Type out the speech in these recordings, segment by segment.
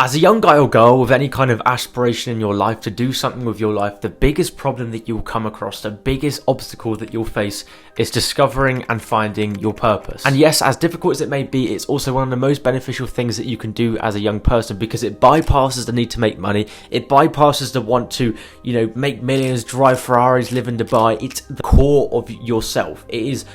As a young guy or girl with any kind of aspiration in your life to do something with your life, the biggest problem that you'll come across, the biggest obstacle that you'll face is discovering and finding your purpose. And yes, as difficult as it may be, it's also one of the most beneficial things that you can do as a young person, because it bypasses the need to make money. It bypasses the want to, make millions, drive Ferraris, live in Dubai. It's the core of yourself. It is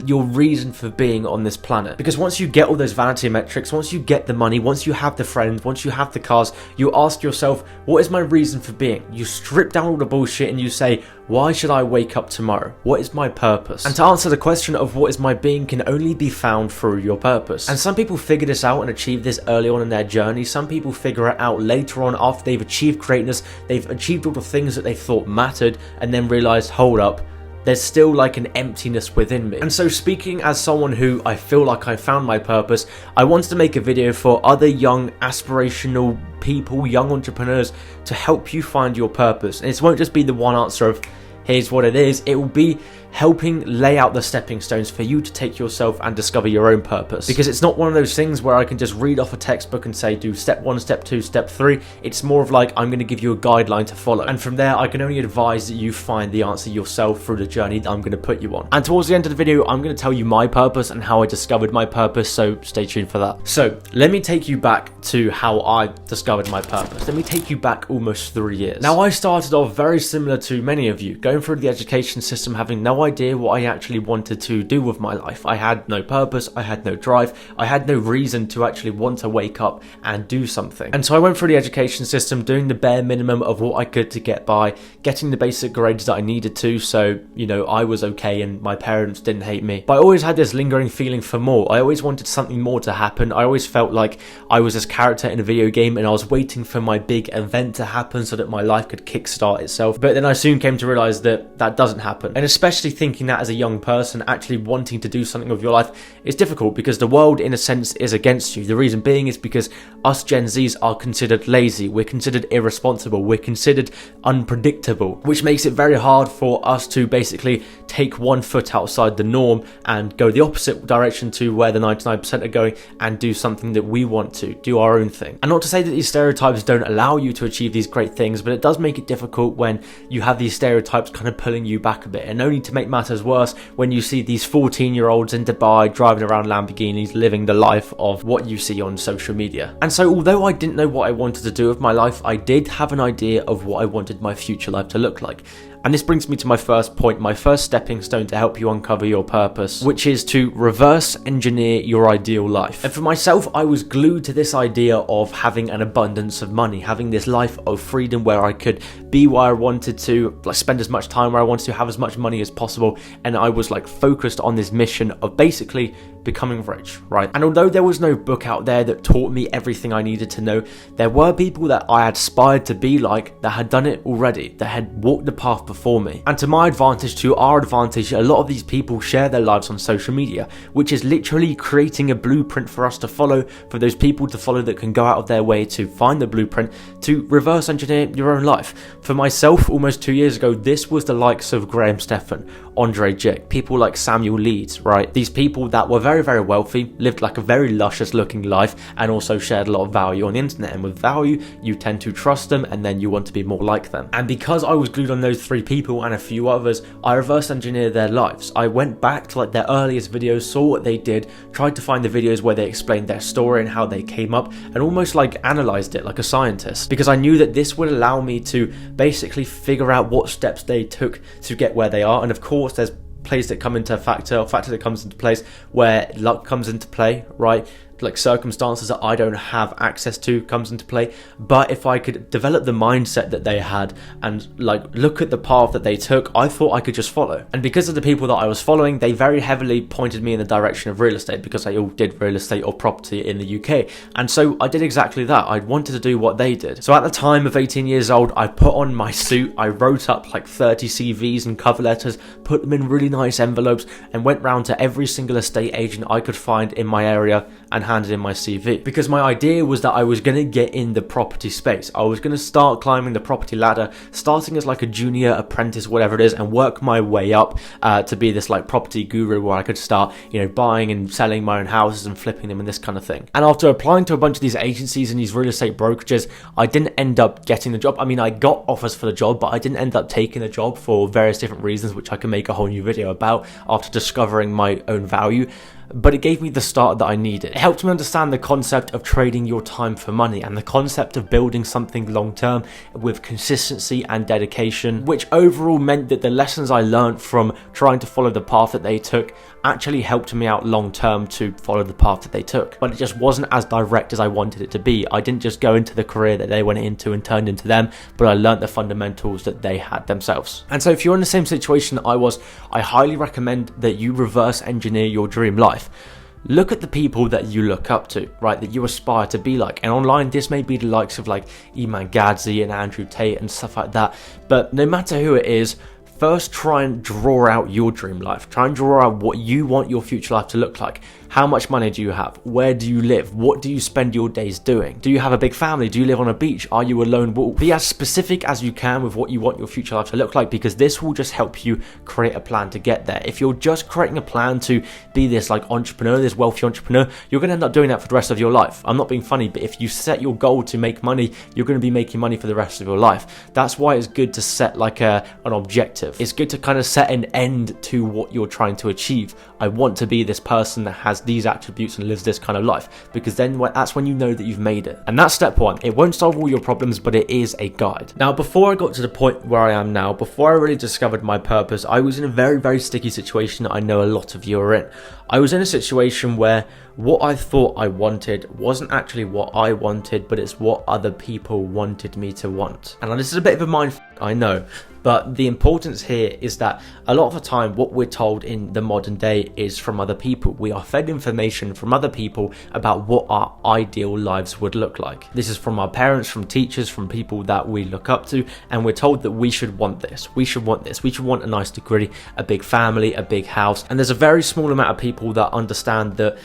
your reason for being on this planet. Because once you get all those vanity metrics, once you get the money, once you have the friends, once you have the cars, you ask yourself, what is my reason for being? You strip down all the bullshit and you say, why should I wake up tomorrow? What is my purpose? And to answer the question of what is my being can only be found through your purpose. And some people figure this out and achieve this early on in their journey. Some people figure it out later on after they've achieved greatness, they've achieved all the things that they thought mattered, and then realized, hold up, there's still like an emptiness within me. And so, speaking as someone who I feel like I found my purpose, I wanted to make a video for other young aspirational people, young entrepreneurs, to help you find your purpose. And it won't just be the one answer of here's what it is. It will be helping lay out the stepping stones for you to take yourself and discover your own purpose. Because it's not one of those things where I can just read off a textbook and say do step 1, step 2, step 3. It's more of like, I'm going to give you a guideline to follow, and from there I can only advise that you find the answer yourself through the journey that I'm going to put you on. And towards the end of the video, I'm going to tell you my purpose and how I discovered my purpose, so stay tuned for that. So let me take you back to how I discovered my purpose. Let me take you back almost 3 years. Now, I started off very similar to many of you, going through the education system, having no idea what I actually wanted to do with my life. I had no purpose, I had no drive, I had no reason to actually want to wake up and do something. And so I went through the education system, doing the bare minimum of what I could to get by, getting the basic grades that I needed to, so, I was okay and my parents didn't hate me. But I always had this lingering feeling for more. I always wanted something more to happen. I always felt like I was this character in a video game and I was waiting for my big event to happen so that my life could kickstart itself. But then I soon came to realize that that doesn't happen. And especially thinking that as a young person, actually wanting to do something with your life is difficult, because the world in a sense is against you. The reason being is because us Gen Zs are considered lazy, we're considered irresponsible, we're considered unpredictable, which makes it very hard for us to basically take one foot outside the norm and go the opposite direction to where the 99% are going and do something that we want to, do our own thing. And not to say that these stereotypes don't allow you to achieve these great things, but it does make it difficult when you have these stereotypes kind of pulling you back a bit. And only to make matters worse, when you see these 14-year-olds in Dubai driving around Lamborghinis, living the life of what you see on social media. And so although I didn't know what I wanted to do with my life, I did have an idea of what I wanted my future life to look like. And this brings me to my first point, my first stepping stone to help you uncover your purpose, which is to reverse engineer your ideal life. And for myself, I was glued to this idea of having an abundance of money, having this life of freedom where I could be where I wanted to, like spend as much time where I wanted to, have as much money as possible. And I was like focused on this mission of basically becoming rich, right? And although there was no book out there that taught me everything I needed to know, there were people that I aspired to be like that had done it already, that had walked the path before me. And to my advantage, to our advantage, a lot of these people share their lives on social media, which is literally creating a blueprint for us to follow, for those people to follow that can go out of their way to find the blueprint to reverse engineer your own life. For myself, almost 2 years ago, this was the likes of Graham Stephan, Andre Jick, people like Samuel Leeds, right? These people that were very, very wealthy, lived like a very luscious looking life, and also shared a lot of value on the internet. And with value, you tend to trust them, and then you want to be more like them. And because I was glued on those 3 people and a few others, I reverse engineered their lives. I went back to like their earliest videos, saw what they did, tried to find the videos where they explained their story and how they came up, and almost like analyzed it like a scientist, because I knew that this would allow me to basically figure out what steps they took to get where they are. And of course, there's plays that come into factor that comes into place where luck comes into play, right? Like circumstances that I don't have access to comes into play. But if I could develop the mindset that they had and like look at the path that they took, I thought I could just follow. And because of the people that I was following, they very heavily pointed me in the direction of real estate, because they all did real estate or property in the UK. And so I did exactly that. I wanted to do what they did. So at the time of 18 years old, I put on my suit, I wrote up like 30 CVs and cover letters, put them in really nice envelopes, and went round to every single estate agent I could find in my area and handed in my CV. Because my idea was that I was going to get in the property space. I was going to start climbing the property ladder, starting as like a junior apprentice, whatever it is, and work my way up to be this like property guru where I could start, buying and selling my own houses and flipping them and this kind of thing. And after applying to a bunch of these agencies and these real estate brokerages, I didn't end up getting the job. I mean, I got offers for the job, but I didn't end up taking the job for various different reasons, which I can make a whole new video about after discovering my own value. But it gave me the start that I needed. It helped me understand the concept of trading your time for money and the concept of building something long term with consistency and dedication, which overall meant that the lessons I learned from trying to follow the path that they took actually helped me out long term to follow the path that they took. But it just wasn't as direct as I wanted it to be. I didn't just go into the career that they went into and turned into them, but I learned the fundamentals that they had themselves. And so if you're in the same situation that I was, I highly recommend that you reverse engineer your dream life. Look at the people that you look up to, right, that you aspire to be like. And online, this may be the likes of like Im Callum and Andrew Tate and stuff like that. But no matter who it is, first try and draw out your dream life. Try and draw out what you want your future life to look like. How much money do you have? Where do you live? What do you spend your days doing? Do you have a big family? Do you live on a beach? Are you a lone wolf? Be as specific as you can with what you want your future life to look like, because this will just help you create a plan to get there. If you're just creating a plan to be this like entrepreneur, this wealthy entrepreneur, you're going to end up doing that for the rest of your life. I'm not being funny, but if you set your goal to make money, you're going to be making money for the rest of your life. That's why it's good to set like an objective. It's good to kind of set an end to what you're trying to achieve. I want to be this person that has these attributes and lives this kind of life, because then that's when you know that you've made it. And that's step one. It won't solve all your problems, but it is a guide. Now, before I got to the point where I am now, before I really discovered my purpose, I was in a very, very sticky situation that I know a lot of you are in. I was in a situation where what I thought I wanted wasn't actually what I wanted, but it's what other people wanted me to want. And this is a bit of a mind I know, but the importance here is that a lot of the time what we're told in the modern day is from other people. We are fed information from other people about what our ideal lives would look like. This is from our parents, from teachers, from people that we look up to, and we're told that we should want this, we should want this, we should want a nice degree, a big family, a big house. And there's a very small amount of people that understand that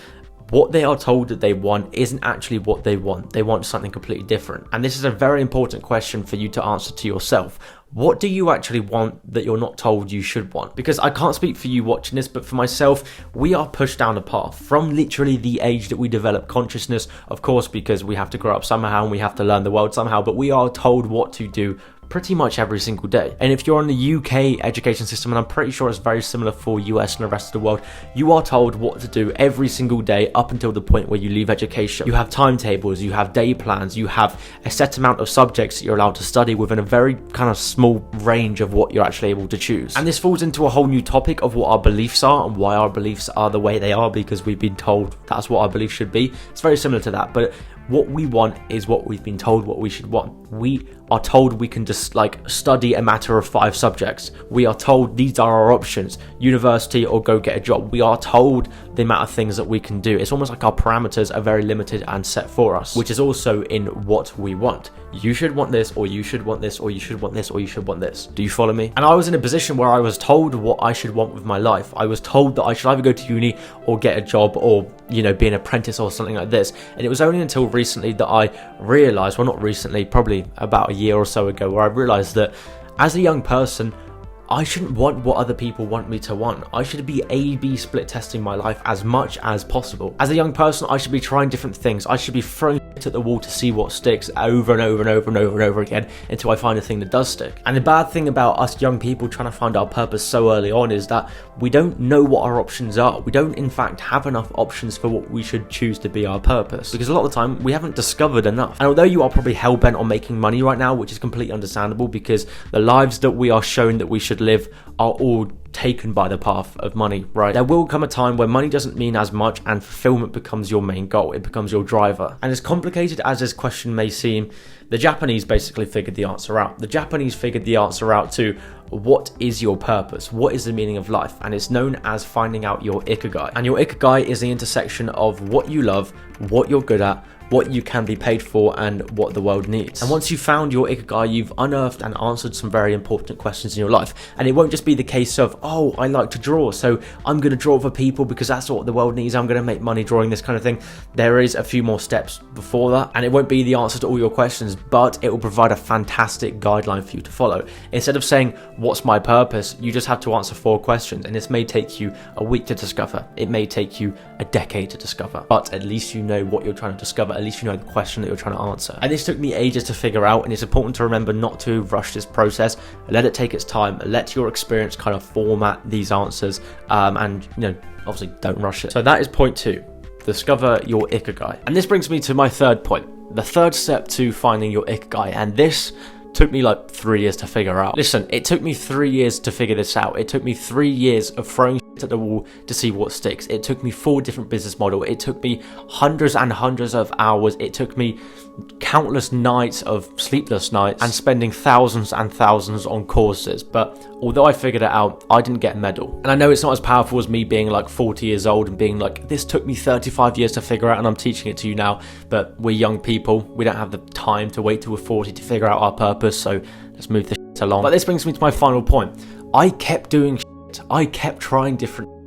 what they are told that they want isn't actually what they want. They want something completely different. And this is a very important question for you to answer to yourself. What do you actually want that you're not told you should want? Because I can't speak for you watching this, but for myself, we are pushed down a path from literally the age that we develop consciousness, of course, because we have to grow up somehow and we have to learn the world somehow, but we are told what to do pretty much every single day. And if you're on the UK education system, and I'm pretty sure it's very similar for US and the rest of the world, you are told what to do every single day up until the point where you leave education. You have timetables, you have day plans, you have a set amount of subjects that you're allowed to study within a very kind of small range of what you're actually able to choose. And this falls into a whole new topic of what our beliefs are and why our beliefs are the way they are, because we've been told that's what our beliefs should be. It's very similar to that, but what we want is what we've been told what we should want. We are told we can just like study a matter of 5 subjects. We are told these are our options: university or go get a job. We are told the amount of things that we can do. It's almost like our parameters are very limited and set for us, which is also in what we want. You should want this, or you should want this, or you should want this, or you should want this. Do you follow me? And I was in a position where I was told what I should want with my life. I was told that I should either go to uni or get a job or, be an apprentice or something like this. And it was only until recently that I realized, well, not recently, probably about a year or so ago, where I realized that as a young person, I shouldn't want what other people want me to want. I should be A/B split testing my life as much as possible. As a young person, I should be trying different things. I should be throwing it at the wall to see what sticks over and over and over and over and over again until I find a thing that does stick. And the bad thing about us young people trying to find our purpose so early on is that we don't know what our options are. We don't in fact have enough options for what we should choose to be our purpose, because a lot of the time we haven't discovered enough. And although you are probably hell-bent on making money right now, which is completely understandable, because the lives that we are shown that we should live are all taken by the path of money, right? There will come a time where money doesn't mean as much and fulfillment becomes your main goal. It becomes your driver. And as complicated as this question may seem, the Japanese basically figured the answer out. The Japanese figured the answer out to what is your purpose? What is the meaning of life? And it's known as finding out your Ikigai. And your Ikigai is the intersection of what you love, what you're good at, what you can be paid for, and what the world needs. And once you've found your Ikigai, you've unearthed and answered some very important questions in your life. And it won't just be the case of, oh, I like to draw, so I'm going to draw for people because that's what the world needs, I'm going to make money drawing, this kind of thing. There is a few more steps before that, and it won't be the answer to all your questions, but it will provide a fantastic guideline for you to follow. Instead of saying, what's my purpose, you just have to answer 4 questions, and this may take you a week to discover, it may take you a decade to discover, but at least you know what you're trying to discover, at least you know the question that you're trying to answer. And this took me ages to figure out, and it's important to remember not to rush this process, let it take its time, let your experience kind of format these answers, and obviously don't rush it. So that is point 2, discover your Ikigai. And this brings me to my third point, the third step to finding your Ikigai, and this took me like 3 years to figure out. Listen, it took me 3 years to figure this out. It took me 3 years of throwing shit at the wall to see what sticks. It took me 4 different business models. It took me hundreds and hundreds of hours. It took me countless nights of sleepless nights and spending thousands and thousands on courses. But although I figured it out, I didn't get a medal. And I know it's not as powerful as me being like 40 years old and being like, this took me 35 years to figure out and I'm teaching it to you now. But we're young people. We don't have the time to wait till we're 40 to figure out our purpose. So let's move this shit along. But this brings me to my final point. I kept doing shit. I kept trying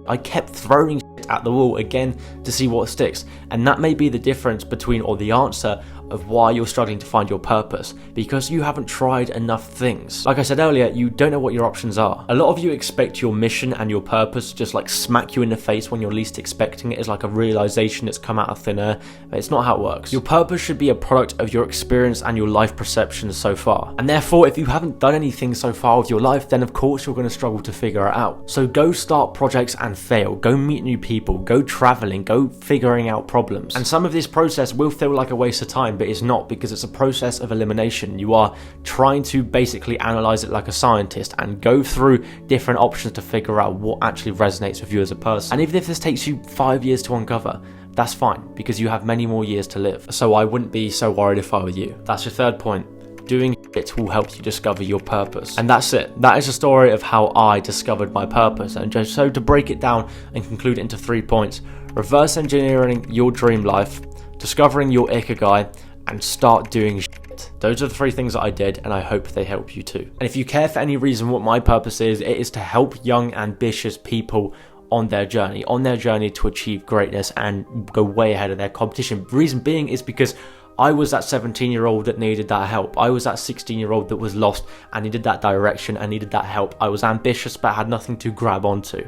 I kept throwing shit at the wall again to see what sticks. And that may be the difference between, or the answer of why you're struggling to find your purpose, because you haven't tried enough things. Like I said earlier, you don't know what your options are. A lot of you expect your mission and your purpose to just like smack you in the face when you're least expecting it. It's like a realization that's come out of thin air, but it's not how it works. Your purpose should be a product of your experience and your life perceptions so far. And therefore, if you haven't done anything so far with your life, then of course you're going to struggle to figure it out. So go start projects and fail. Go meet new people. Go traveling. Go figuring out problems. And some of this process will feel like a waste of time, but it's not, because it's a process of elimination. You are trying to basically analyze it like a scientist and go through different options to figure out what actually resonates with you as a person. And even if this takes you 5 years to uncover, that's fine, because you have many more years to live. So I wouldn't be so worried if I were you. That's your third point. Doing it will help you discover your purpose. And that's it. That is the story of how I discovered my purpose. And just so to break it down and conclude it into 3 points: reverse engineering your dream life, discovering your Ikigai, and start doing shit. Those are the 3 things that I did, and I hope they help you too. And if you care for any reason what my purpose is, it is to help young, ambitious people on their journey to achieve greatness and go way ahead of their competition. The reason being is because I was that 17-year-old that needed that help. I was that 16-year-old that was lost and needed that direction and needed that help. I was ambitious but had nothing to grab onto.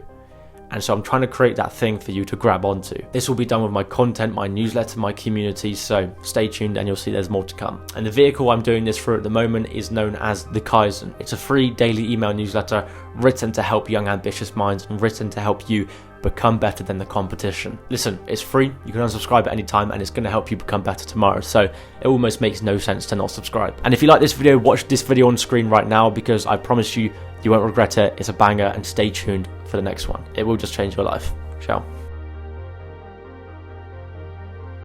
And so I'm trying to create that thing for you to grab onto. This will be done with my content, my newsletter, my community, so stay tuned and you'll see there's more to come. And the vehicle I'm doing this through at the moment is known as the Kaizen. It's a free daily email newsletter written to help young ambitious minds and written to help you become better than the competition. Listen, it's free, you can unsubscribe at any time and it's going to help you become better tomorrow, so it almost makes no sense to not subscribe. And if you like this video, watch this video on screen right now, because I promise you, you won't regret it. It's a banger, and stay tuned for the next one. It will just change your life. Ciao.